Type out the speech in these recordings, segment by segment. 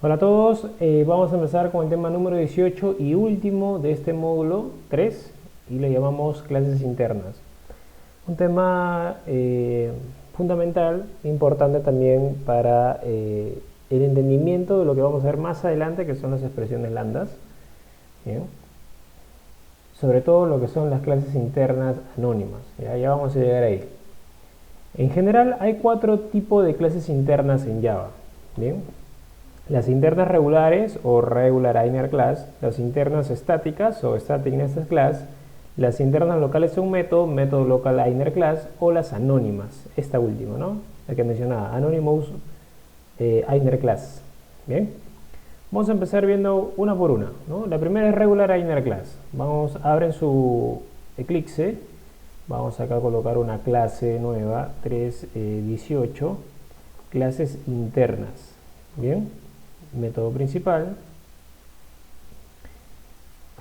Hola a todos, vamos a empezar con el tema número 18 y último de este módulo 3 y le llamamos clases internas. Un tema fundamental, importante también para el entendimiento de lo que vamos a ver más adelante, que son las expresiones lambdas. Bien. Sobre todo lo que son las clases internas anónimas. Ya vamos a llegar ahí. En general hay 4 tipos de clases internas en Java. Bien. Las internas regulares o regular inner class, las internas estáticas o static nested class, las internas locales son método local inner class o las anónimas, esta última, ¿no? La que mencionaba, anonymous inner class. Bien, vamos a empezar viendo una por una, ¿no? La primera es regular inner class. Abren su Eclipse, vamos acá a colocar una clase nueva, 3.18, clases internas. Bien, método principal,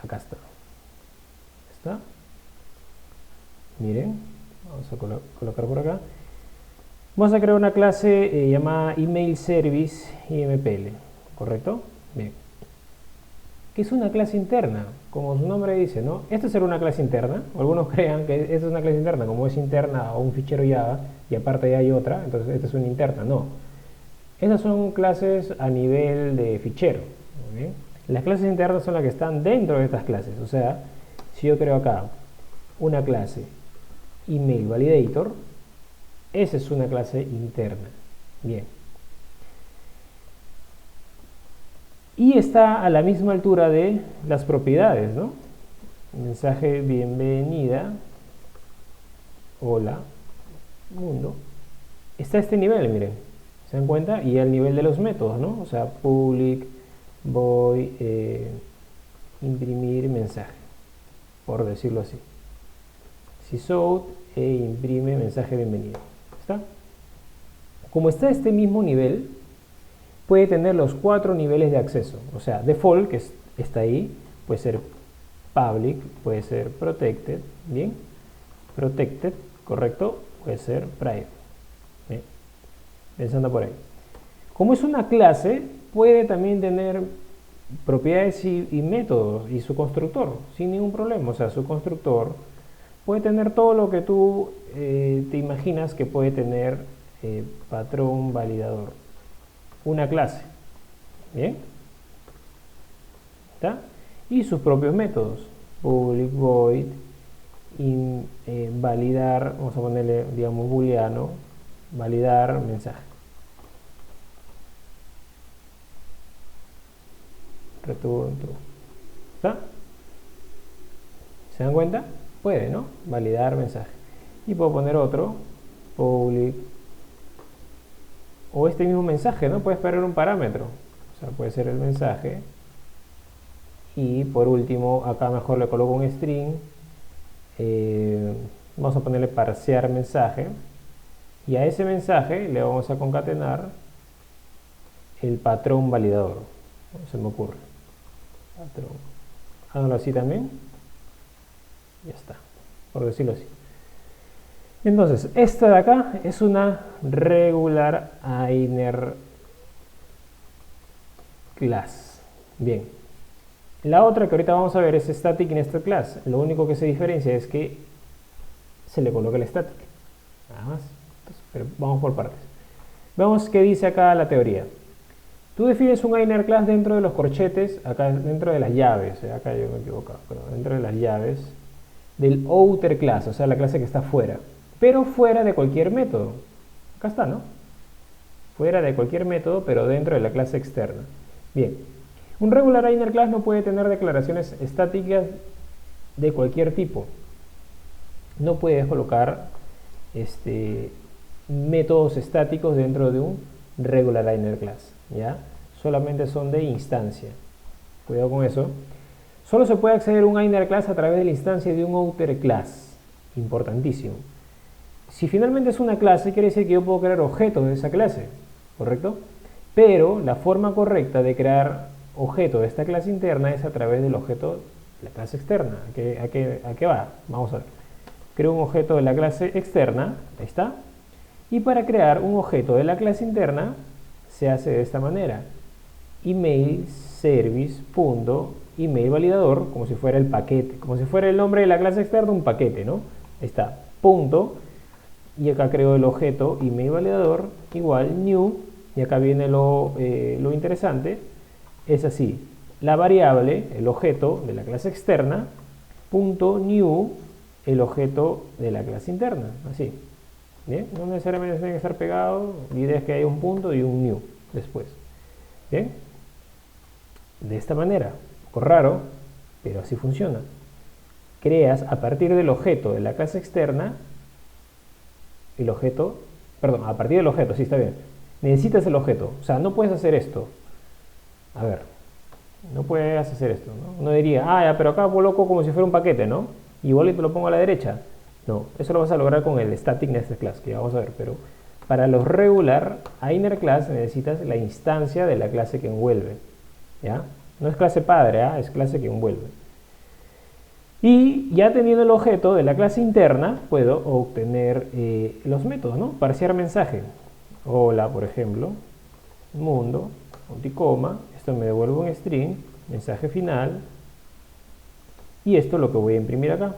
acá está, miren, vamos a colocar por acá, vamos a crear una clase llamada email service IMPL, ¿correcto? Bien, ¿qué es una clase interna? Como su nombre dice, ¿no? Esto será una clase interna, o algunos crean que esta es una clase interna, como es interna a un fichero Java, y aparte ya hay otra, entonces esta es una interna, no. Estas son clases a nivel de fichero. ¿Okay? Las clases internas son las que están dentro de estas clases. O sea, si yo creo acá una clase email validator, esa es una clase interna. Bien. Y está a la misma altura de las propiedades, ¿no? Mensaje bienvenida. Hola, mundo. Está a este nivel, miren. ¿Se dan cuenta? Y al nivel de los métodos, ¿no? O sea, public, voy, imprimir mensaje, por decirlo así. Sysout e imprime mensaje bienvenido. ¿Está? Como está a este mismo nivel, puede tener los 4 niveles de acceso. O sea, default, que está ahí, puede ser public, puede ser protected, ¿bien? Protected, correcto, puede ser private. ¿Bien? Pensando por ahí. Como es una clase, puede también tener propiedades y métodos y su constructor, sin ningún problema. O sea, su constructor puede tener todo lo que tú te imaginas que puede tener patrón validador. Una clase. ¿Bien? ¿Está? Y sus propios métodos. Public void, validar, vamos a ponerle, digamos, booleano, validar mensaje. Return true. ¿Está? ¿Se dan cuenta? Puede, ¿no? Validar mensaje. Y puedo poner otro, public, o este mismo mensaje, ¿no? Puedes esperar un parámetro. O sea, puede ser el mensaje. Y por último, acá mejor le coloco un string. Vamos a ponerle parsear mensaje. Y a ese mensaje le vamos a concatenar el patrón validador. Se me ocurre. Patrón. Háganlo así también. Ya está, por decirlo así. Entonces, esta de acá es una regular inner class. Bien. La otra que ahorita vamos a ver es static nested class. Lo único que se diferencia es que se le coloca el static. Nada más. Entonces, pero vamos por partes. Veamos qué dice acá la teoría. Tú defines un inner class dentro de los corchetes, acá dentro de las llaves. Acá yo me he equivocado, pero dentro de las llaves del outer class, o sea, la clase que está fuera, pero fuera de cualquier método. Acá está, ¿no? Fuera de cualquier método, pero dentro de la clase externa. Bien, un regular inner class no puede tener declaraciones estáticas de cualquier tipo. No puedes colocar métodos estáticos dentro de un regular inner class, ¿ya? Solamente son de instancia. Cuidado con eso. Solo se puede acceder a un inner class a través de la instancia de un outer class. Importantísimo. Si finalmente es una clase, quiere decir que yo puedo crear objetos de esa clase, ¿correcto? Pero la forma correcta de crear objetos de esta clase interna es a través del objeto de la clase externa. ¿A qué va? Vamos a ver. Creo un objeto de la clase externa, ahí está. Y para crear un objeto de la clase interna, se hace de esta manera. email service punto email validador, como si fuera el paquete, como si fuera el nombre de la clase externa, un paquete, ¿no? Ahí está, punto, y acá creo el objeto email validador igual new, y acá viene lo interesante, es así, la variable, el objeto de la clase externa, punto new, el objeto de la clase interna, así. Bien, no necesariamente tiene que estar pegado, la idea es que haya un punto y un new después. Bien, de esta manera, un poco raro, pero así funciona. Creas a partir del objeto de la clase externa, el objeto, perdón, a partir del objeto, sí está bien. Necesitas el objeto, o sea, no puedes hacer esto. A ver, no puedes hacer esto, ¿no? Uno diría, ah, ya, pero acá coloco como si fuera un paquete, ¿no? Igual y te lo pongo a la derecha. No, eso lo vas a lograr con el static nested class, que ya vamos a ver, pero para los regular a inner class necesitas la instancia de la clase que envuelve, ¿ya? No es clase padre, ¿eh? Es clase que envuelve. Y ya teniendo el objeto de la clase interna, puedo obtener los métodos, ¿no? Parsear mensaje. Hola, por ejemplo, mundo, punto y coma, esto me devuelve un string, mensaje final, y esto es lo que voy a imprimir acá.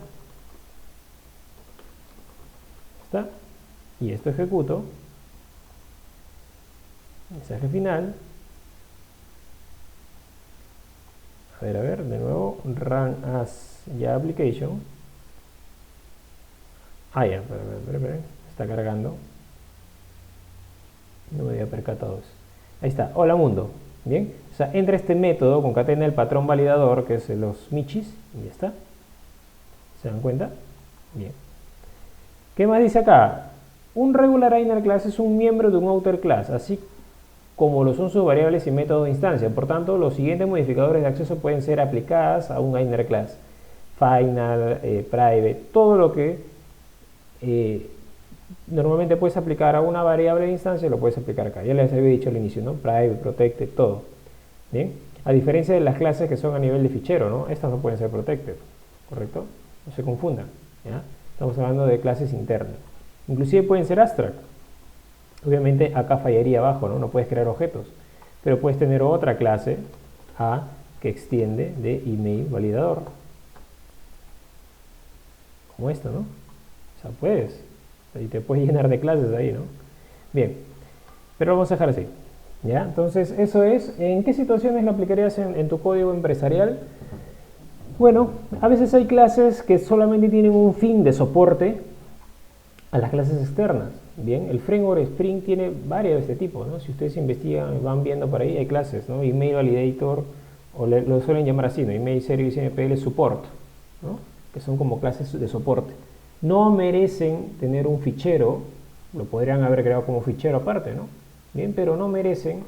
¿Está? Y esto ejecuto, mensaje final. A ver, de nuevo, run as ya application. Ah, ya, espera, está cargando. No me había percatado eso. Ahí está, hola mundo. Bien, o sea, entra este método, concatena el patrón validador, que es los michis, y ya está. ¿Se dan cuenta? Bien. ¿Qué más dice acá? Un regular inner class es un miembro de un outer class, así como lo son sus variables y métodos de instancia. Por tanto, los siguientes modificadores de acceso pueden ser aplicadas a un inner class. Final, private, todo lo que normalmente puedes aplicar a una variable de instancia, lo puedes aplicar acá. Ya les había dicho al inicio, ¿no? Private, protected, todo. ¿Bien? A diferencia de las clases que son a nivel de fichero, ¿no? Estas no pueden ser protected, ¿correcto? No se confundan, ¿ya? Estamos hablando de clases internas. Inclusive pueden ser abstract. Obviamente acá fallaría abajo, ¿no? No puedes crear objetos. Pero puedes tener otra clase A que extiende de email validador. Como esto, ¿no? O sea, puedes. Y te puedes llenar de clases ahí, ¿no? Bien. Pero vamos a dejar así. ¿Ya? Entonces, eso es. ¿En qué situaciones lo aplicarías en tu código empresarial? Bueno, a veces hay clases que solamente tienen un fin de soporte a las clases externas. Bien, el framework Spring tiene varias de este tipo, ¿no? Si ustedes investigan, van viendo por ahí, hay clases, ¿no? Email Validator, o lo suelen llamar así, ¿no? Email Service MPL Support, ¿no? Que son como clases de soporte. No merecen tener un fichero, lo podrían haber creado como fichero aparte, ¿no? Bien, pero no merecen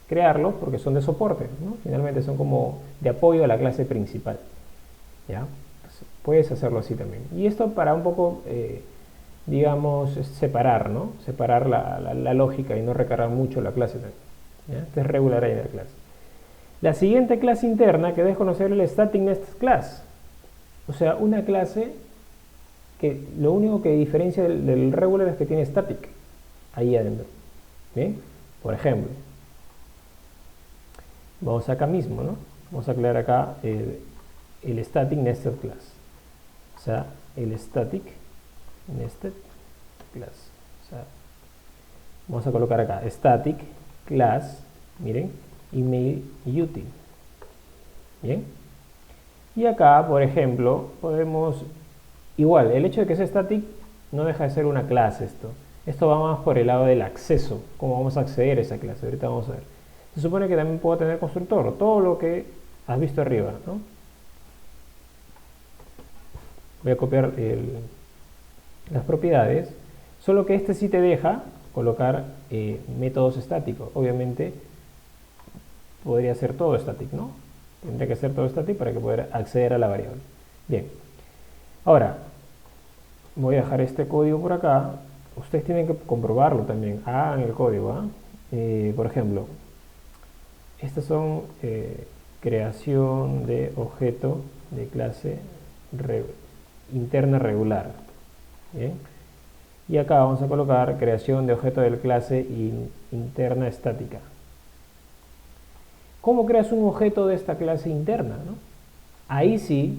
crearlo porque son de soporte, ¿no? Finalmente son como de apoyo a la clase principal, ¿ya? Entonces, puedes hacerlo así también. Y esto para un poco, digamos, separar, ¿no? Separar la lógica y no recargar mucho la clase también, ¿ya? Este es regular inner class. La siguiente clase interna que debes conocer es el static nested class. O sea, una clase que lo único que diferencia del regular es que tiene static ahí adentro. ¿Bien? Por ejemplo, vamos acá mismo, ¿no? Vamos a crear acá el static nested class. O sea, el static nested class. O sea, vamos a colocar acá static class, miren, email util. Bien. Y acá, por ejemplo, podemos, igual, el hecho de que sea static no deja de ser una clase esto. Esto va más por el lado del acceso, cómo vamos a acceder a esa clase. Ahorita vamos a ver. Se supone que también puedo tener constructor, todo lo que has visto arriba, ¿no? Voy a copiar las propiedades, solo que este sí te deja colocar métodos estáticos. Obviamente podría ser todo static, ¿no? Tendría que ser todo static para que poder acceder a la variable. Bien, ahora voy a dejar este código por acá. Ustedes tienen que comprobarlo también. Hagan el código, ¿eh? Por ejemplo, estas son creación de objeto de clase interna regular. ¿Bien? Y acá vamos a colocar creación de objeto de clase interna estática. ¿Cómo creas un objeto de esta clase interna, ¿no? Ahí sí,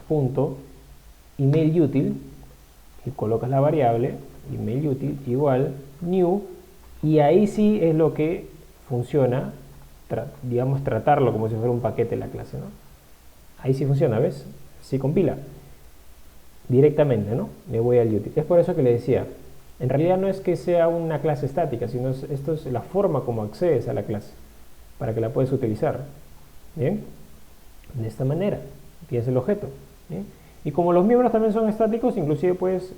punto emailUtil, y colocas la variable emailUtil igual new, y ahí sí es lo que funciona, digamos, tratarlo como si fuera un paquete la clase, ¿no? Ahí sí funciona, ¿ves? Sí compila directamente, ¿no? Me voy al util. Es por eso que le decía, en realidad no es que sea una clase estática, sino esto es la forma como accedes a la clase, para que la puedas utilizar. ¿Bien? De esta manera, tienes el objeto. ¿Bien? Y como los miembros también son estáticos, inclusive puedes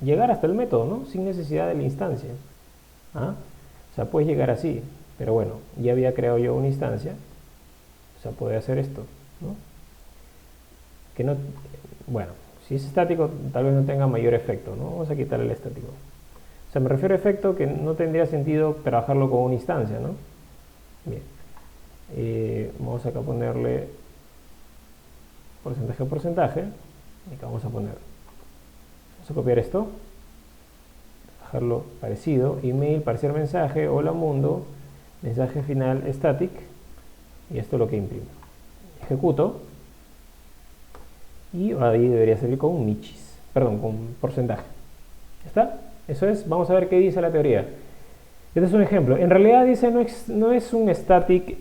llegar hasta el método, ¿no? Sin necesidad de la instancia. ¿Ah? O sea, puedes llegar así, pero bueno, ya había creado yo una instancia, o sea, puede hacer esto, ¿no? Que no, bueno, si es estático, tal vez no tenga mayor efecto, ¿no? Vamos a quitar el estático. O sea, me refiero a efecto que no tendría sentido trabajarlo con una instancia, ¿no? Bien. Vamos acá a ponerle porcentaje. Y acá vamos a poner. Vamos a copiar esto. Dejarlo parecido. Email, parecer mensaje. Hola mundo. Mensaje final static. Y esto es lo que imprime. Ejecuto. Y ahí debería salir con michis. Perdón, con porcentaje. ¿Está? Eso es. Vamos a ver qué dice la teoría. Este es un ejemplo. En realidad dice no es un static,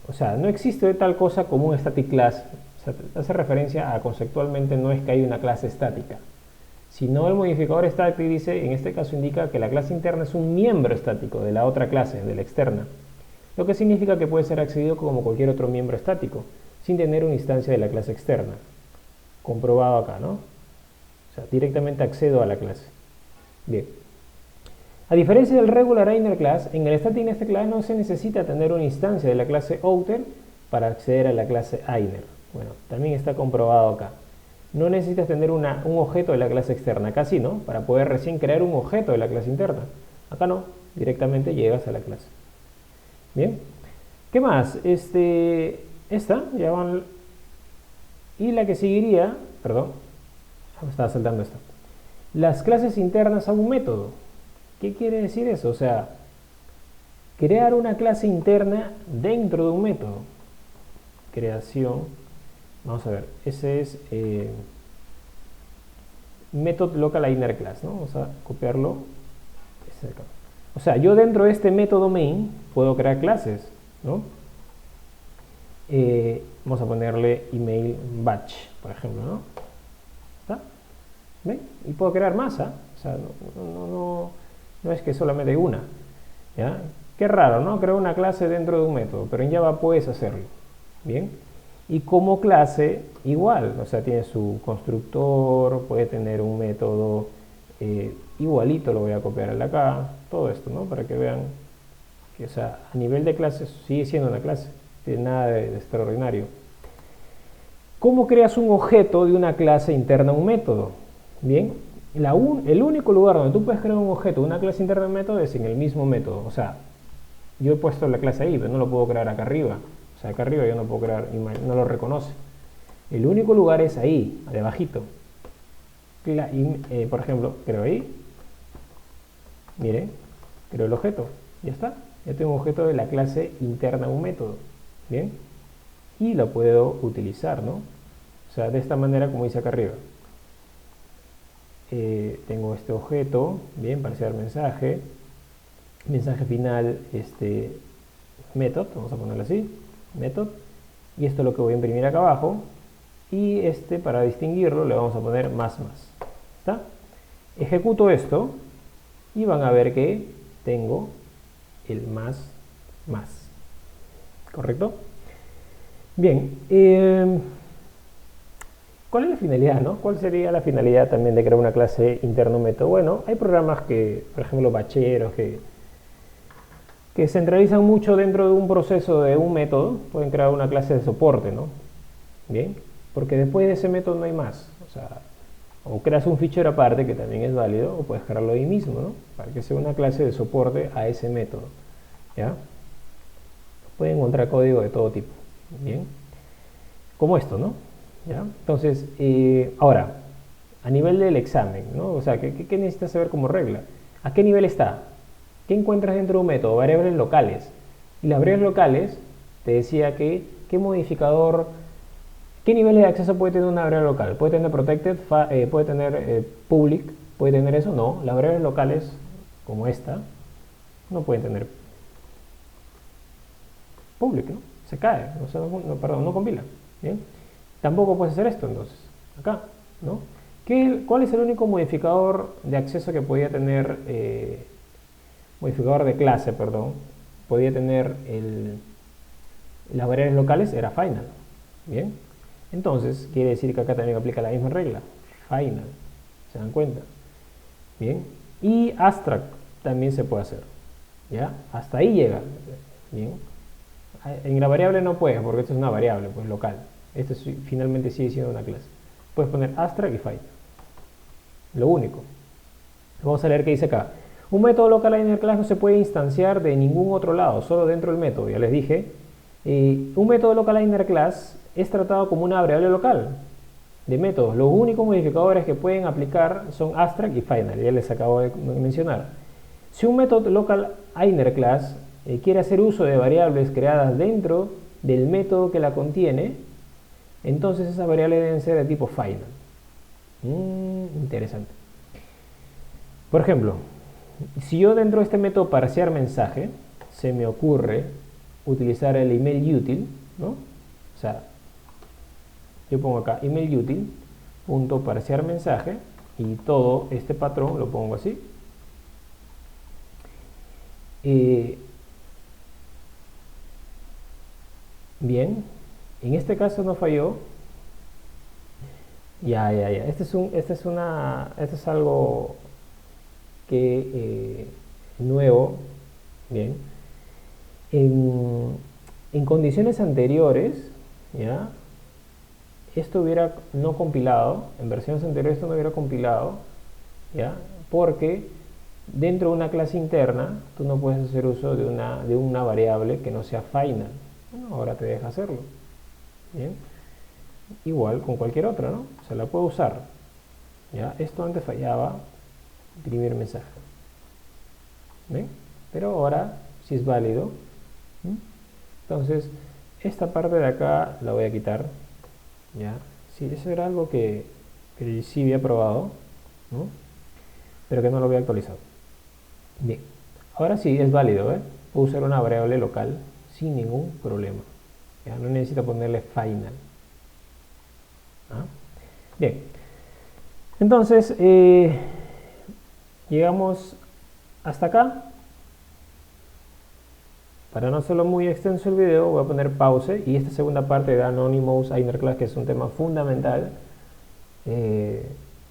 o sea, no existe tal cosa como un static class. O sea, hace referencia a conceptualmente no es que hay una clase estática, sino el modificador static dice, en este caso indica que la clase interna es un miembro estático de la otra clase, de la externa, lo que significa que puede ser accedido como cualquier otro miembro estático, sin tener una instancia de la clase externa. Comprobado acá, ¿no? O sea, directamente accedo a la clase. Bien. A diferencia del regular inner class, en el static nest class no se necesita tener una instancia de la clase outer para acceder a la clase inner. Bueno, también está comprobado acá. No necesitas tener un objeto de la clase externa, acá sí, ¿no? Para poder recién crear un objeto de la clase interna. Acá no, directamente llegas a la clase. Bien. ¿Qué más? Esta, ya van. Y la que seguiría, perdón, me estaba saltando esta. Las clases internas a un método. ¿Qué quiere decir eso? O sea, crear una clase interna dentro de un método. Creación. Vamos a ver, ese es method local inner class, ¿no? Vamos a copiarlo. O sea, yo dentro de este método main puedo crear clases, ¿no? Vamos a ponerle email batch, por ejemplo, ¿no? ¿Está? ¿Ven? Y puedo crear más, ¿ah? O sea, no es que solamente hay una, ¿ya? Qué raro, ¿no? Creo una clase dentro de un método, pero en Java puedes hacerlo, ¿bien? Y como clase, igual, o sea, tiene su constructor, puede tener un método igualito, lo voy a copiar al acá, todo esto, ¿no? Para que vean que, o sea, a nivel de clases sigue siendo una clase, no tiene nada de extraordinario. ¿Cómo creas un objeto de una clase interna a un método? Bien, el único lugar donde tú puedes crear un objeto de una clase interna a un método es en el mismo método. O sea, yo he puesto la clase ahí, pero no lo puedo crear acá arriba. O sea, acá arriba yo no puedo crear, no lo reconoce. El único lugar es ahí, debajito. Por ejemplo, creo ahí. Miren, creo el objeto. Ya está. Ya tengo un objeto de la clase interna a un método. Bien. Y lo puedo utilizar, ¿no? O sea, de esta manera como dice acá arriba. Tengo este objeto, bien, para hacer mensaje final, method, vamos a ponerlo así, method, y esto es lo que voy a imprimir acá abajo, y para distinguirlo le vamos a poner más. ¿Está? Ejecuto esto y van a ver que tengo el más, ¿correcto? Bien, ¿cuál es la finalidad, no? ¿Cuál sería la finalidad también de crear una clase interno método? Bueno, hay programas que, por ejemplo, bacheros, que centralizan mucho dentro de un proceso de un método, pueden crear una clase de soporte, ¿no? Bien, porque después de ese método no hay más. O sea, o creas un fichero aparte, que también es válido, o puedes crearlo ahí mismo, ¿no? Para que sea una clase de soporte a ese método, ¿ya? Pueden encontrar código de todo tipo, ¿bien? Como esto, ¿no? ¿Ya? Entonces, ahora, a nivel del examen, ¿no? O sea, ¿qué necesitas saber como regla? ¿A qué nivel está? ¿qué encuentras dentro de un método? Variables locales. Y las variables locales, te decía que, ¿qué modificador, qué niveles de acceso puede tener una variable local? Puede tener protected, puede tener public, puede tener eso, no. Las variables locales, como esta, no pueden tener public, ¿no? Se cae, perdón, no compila. ¿Bien? Tampoco puedes hacer esto, entonces, acá, ¿no? ¿Cuál es el único modificador de acceso que podía tener, modificador de clase, perdón, podía tener las variables locales? Era final, ¿bien? Entonces, quiere decir que acá también aplica la misma regla, final, ¿se dan cuenta? Bien, y abstract también se puede hacer, ¿ya? Hasta ahí llega, ¿bien? En la variable no puedes, porque esto es una variable, pues local. Esto finalmente sigue siendo una clase. Puedes poner abstract y final. Lo único. Vamos a leer qué dice acá. Un método local inner class no se puede instanciar de ningún otro lado, solo dentro del método. Ya les dije. Un método local inner class es tratado como una variable local de métodos. Los únicos modificadores que pueden aplicar son abstract y final. Ya les acabo de mencionar. Si un método local inner class quiere hacer uso de variables creadas dentro del método que la contiene, entonces esas variables deben ser de tipo final. Interesante. Por ejemplo, si yo dentro de este método parsear mensaje, se me ocurre utilizar el email util, ¿no? O sea, yo pongo acá email util, punto parsear mensaje, y todo este patrón lo pongo así. Bien, en este caso no falló. Ya. Este es algo que nuevo. Bien. En condiciones anteriores, ¿ya? Esto hubiera no compilado, en versiones anteriores esto no hubiera compilado, ¿ya? Porque dentro de una clase interna tú no puedes hacer uso de una variable que no sea final. Bueno, ahora te deja hacerlo. Bien. Igual con cualquier otra, ¿no? Se la puede usar. ¿Ya? Esto antes fallaba, imprimir mensaje. ¿Ven? Pero ahora sí es válido. Entonces, esta parte de acá la voy a quitar. ¿Ya? Sí, eso era algo que sí había probado, ¿no? Pero que no lo había actualizado. Bien, ahora sí es válido, ¿eh? Puedo usar una variable local sin ningún problema. ¿Ya? No necesito ponerle final. ¿Ah? Bien, entonces llegamos hasta acá. Para no hacerlo muy extenso el video, voy a poner pause y esta segunda parte de Anonymous Inner Class, que es un tema fundamental,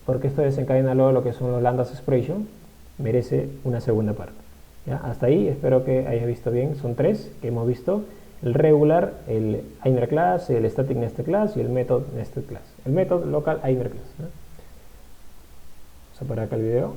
porque esto desencadena luego lo que son los lambdas expression, merece una segunda parte. ¿Ya? Hasta ahí espero que hayas visto bien. Son tres que hemos visto: el regular, el inner class, el static nested class y el method nested class. El method local inner class, ¿no? Vamos a parar acá el video.